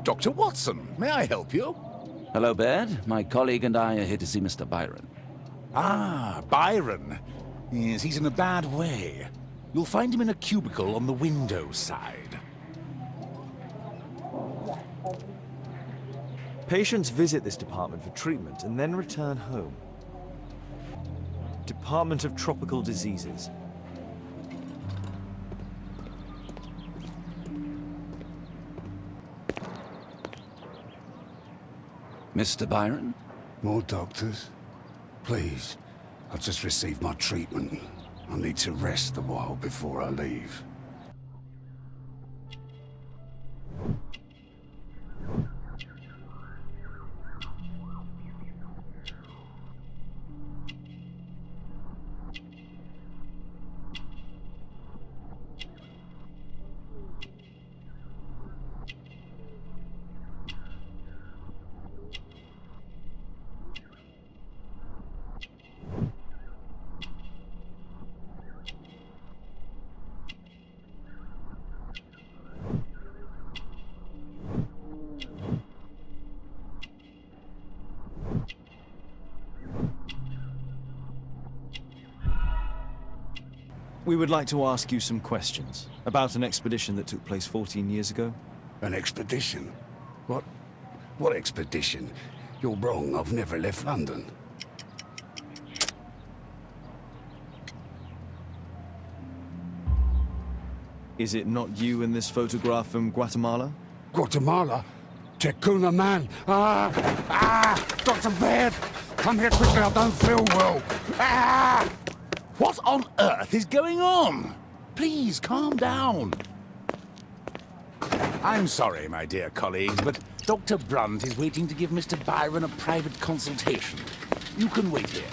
Dr. Watson. May I help you? Hello, Baird. My colleague and I are here to see Mr. Byron. Ah, Byron. Yes, he's in a bad way. You'll find him in a cubicle on the window side. Patients visit this department for treatment and then return home. Department of Tropical Diseases. Mr. Byron? More doctors? Please, I've just received my treatment. I need to rest a while before I leave. We would like to ask you some questions about an expedition that took place 14 years ago. An expedition? What expedition? You're wrong, I've never left London. Is it not you in this photograph from Guatemala? Guatemala? Tecuna man! Dr. Baird! Come here quickly, I don't feel well! What on earth is going on? Please, calm down. I'm sorry, my dear colleagues, but Dr. Brunt is waiting to give Mr. Byron a private consultation. You can wait here.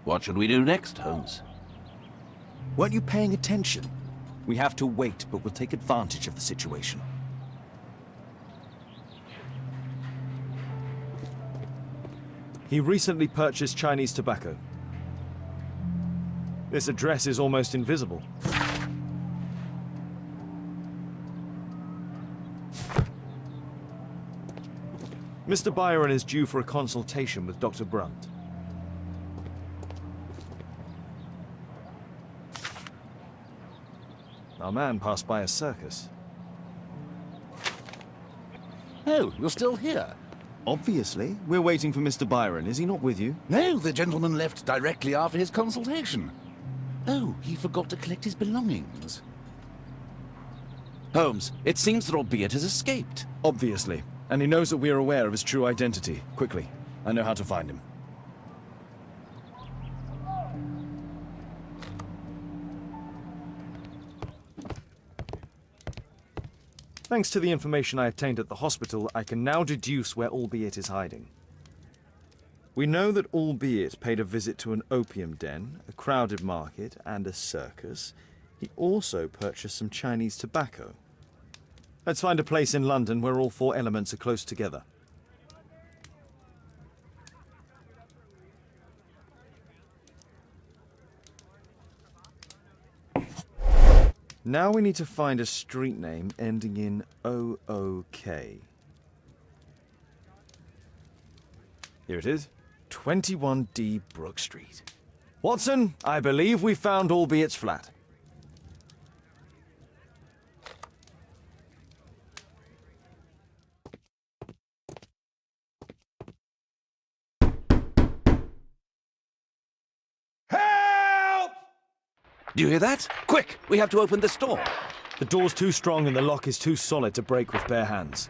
What should we do next, Holmes? Weren't you paying attention? We have to wait, but we'll take advantage of the situation. He recently purchased Chinese tobacco. This address is almost invisible. Mr. Byron is due for a consultation with Dr. Brunt. Our man passed by a circus. Oh, you're still here? Obviously. We're waiting for Mr. Byron. Is he not with you? No, the gentleman left directly after his consultation. Oh, he forgot to collect his belongings. Holmes, it seems that Albeit has escaped. Obviously. And he knows that we are aware of his true identity. Quickly. I know how to find him. Thanks to the information I obtained at the hospital, I can now deduce where Albeit is hiding. We know that Albeit paid a visit to an opium den, a crowded market, and a circus. He also purchased some Chinese tobacco. Let's find a place in London where all four elements are close together. Now we need to find a street name ending in OOK. Here it is. 21D Brook Street. Watson, I believe we found Albeit's flat. Do you hear that? Quick! We have to open this door. The door's too strong and the lock is too solid to break with bare hands.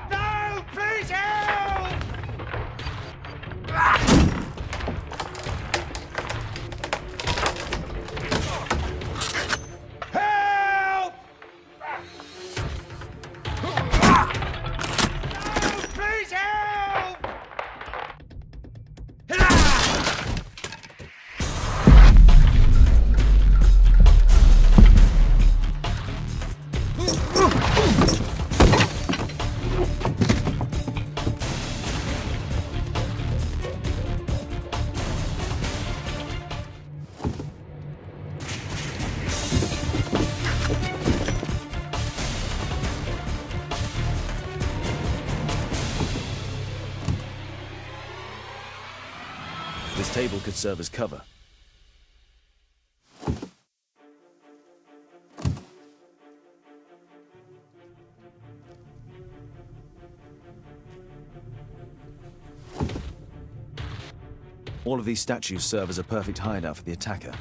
No! Please help! Help! No! Please help! table could serve as cover. All of these statues serve as a perfect hideout for the attacker.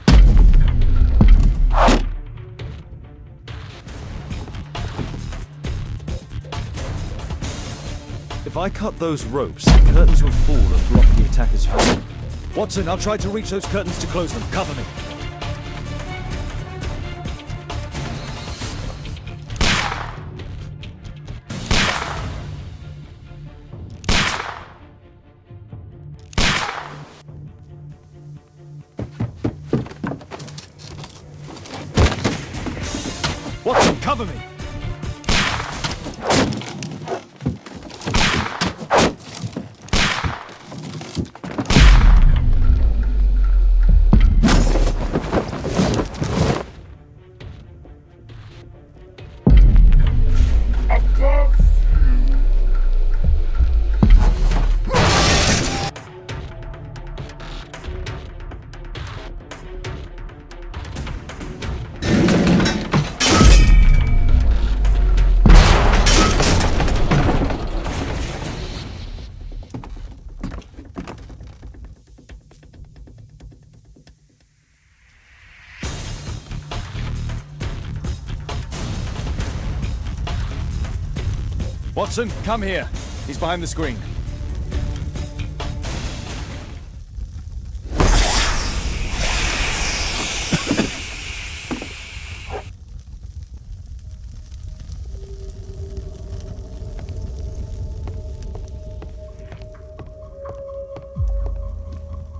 If I cut those ropes, the curtains will fall and block the attacker's view. Watson, I'll try to reach those curtains to close them. Cover me. Watson, cover me! Watson, come here. He's behind the screen.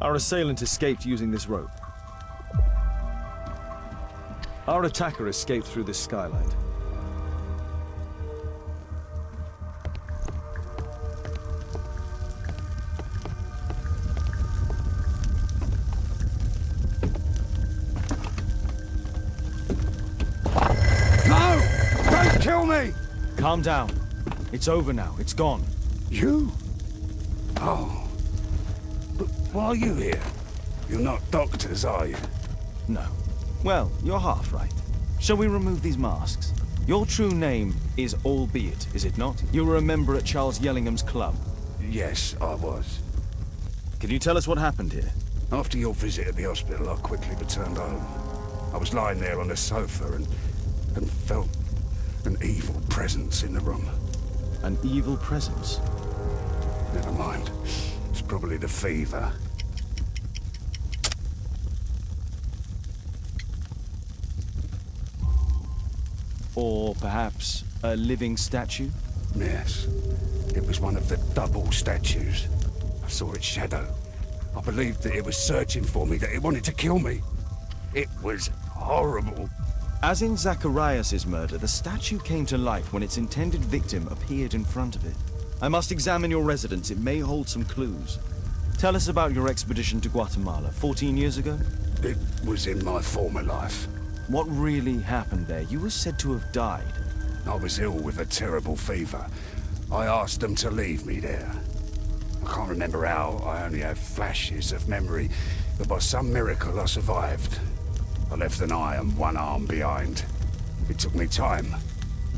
Our assailant escaped using this rope. Our attacker escaped through this skylight. Kill me! Calm down. It's over now. It's gone. You? Oh. But why are you here? You're not doctors, are you? No. Well, you're half right. Shall we remove these masks? Your true name is Albeit, is it not? You were a member at Charles Yellingham's club. Yes, I was. Can you tell us what happened here? After your visit at the hospital, I quickly returned home. I was lying there on the sofa and felt an evil presence in the room. An evil presence? Never mind. It's probably the fever. Or perhaps a living statue? Yes. It was one of the double statues. I saw its shadow. I believed that it was searching for me, that it wanted to kill me. It was horrible. As in Zacharias' murder, the statue came to life when its intended victim appeared in front of it. I must examine your residence. It may hold some clues. Tell us about your expedition to Guatemala 14 years ago. It was in my former life. What really happened there? You were said to have died. I was ill with a terrible fever. I asked them to leave me there. I can't remember how. I only have flashes of memory, but by some miracle I survived. I left an eye and one arm behind. It took me time,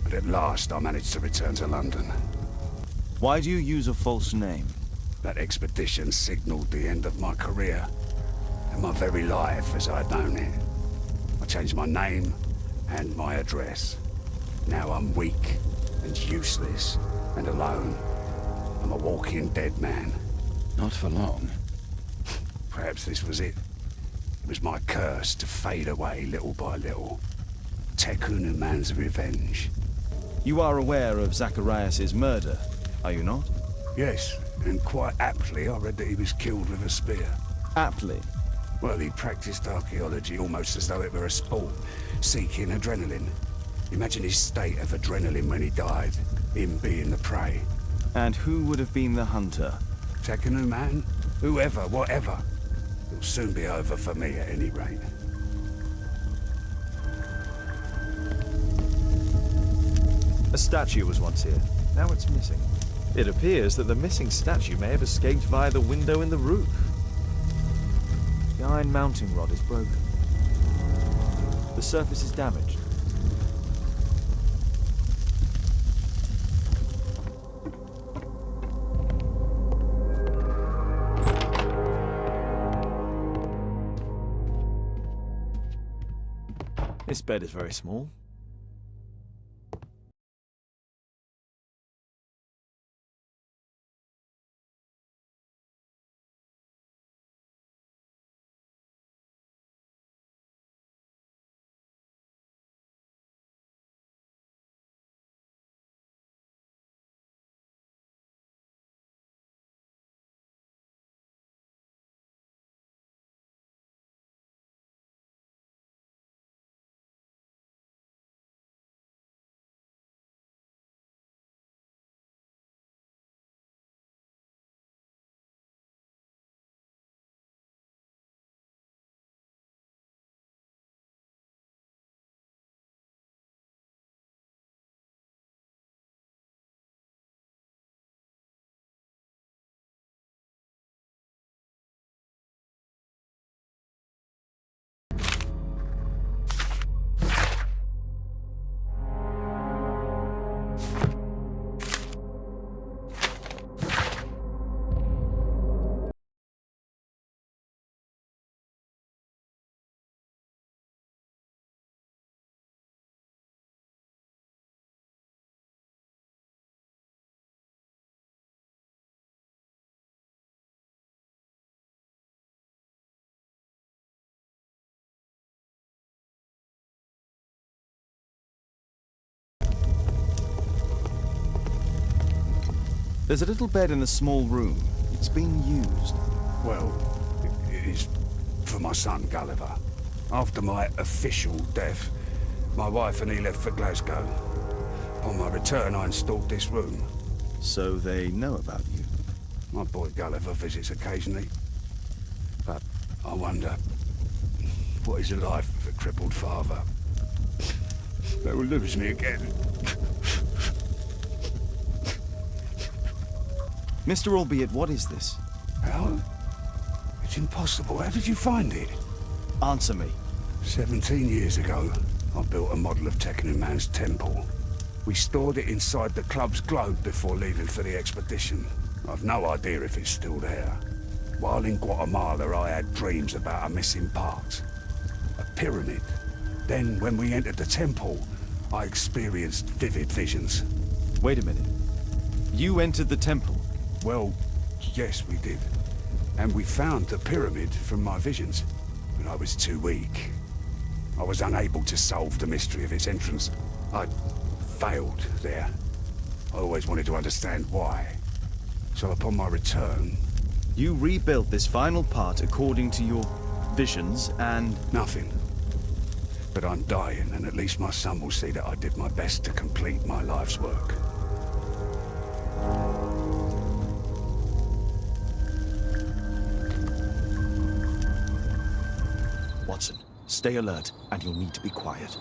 but at last I managed to return to London. Why do you use a false name? That expedition signaled the end of my career, and my very life as I'd known it. I changed my name and my address. Now I'm weak and useless and alone. I'm a walking dead man. Not for long. Perhaps this was it. It was my curse to fade away little by little. Tekunu man's revenge. You are aware of Zacharias' murder, are you not? Yes, and quite aptly I read that he was killed with a spear. Aptly. Well, he practiced archaeology almost as though it were a sport, seeking adrenaline. Imagine his state of adrenaline when he died, him being the prey. And who would have been the hunter? Tekunu man? Whoever, whatever. It'll soon be over for me at any rate. A statue was once here. Now it's missing. It appears that the missing statue may have escaped via the window in the roof. The iron mounting rod is broken. The surface is damaged. This bed is very small. There's a little bed in a small room. It's been used. Well, it is for my son, Gulliver. After my official death, my wife and he left for Glasgow. On my return, I installed this room. So they know about you. My boy Gulliver visits occasionally. But I wonder, what is the life of a crippled father? They will lose me again. Mr. Albeit, what is this? How? It's impossible. How did you find it? Answer me. 17 years ago, I built a model of Tekkening Man's temple. We stored it inside the club's globe before leaving for the expedition. I've no idea if it's still there. While in Guatemala, I had dreams about a missing part. A pyramid. Then, when we entered the temple, I experienced vivid visions. Wait a minute. You entered the temple? Well, yes, we did. And we found the pyramid from my visions. But I was too weak. I was unable to solve the mystery of its entrance. I failed there. I always wanted to understand why. So upon my return... You rebuilt this final part according to your visions and... Nothing. But I'm dying, and at least my son will see that I did my best to complete my life's work. Watson, stay alert, and you'll need to be quiet.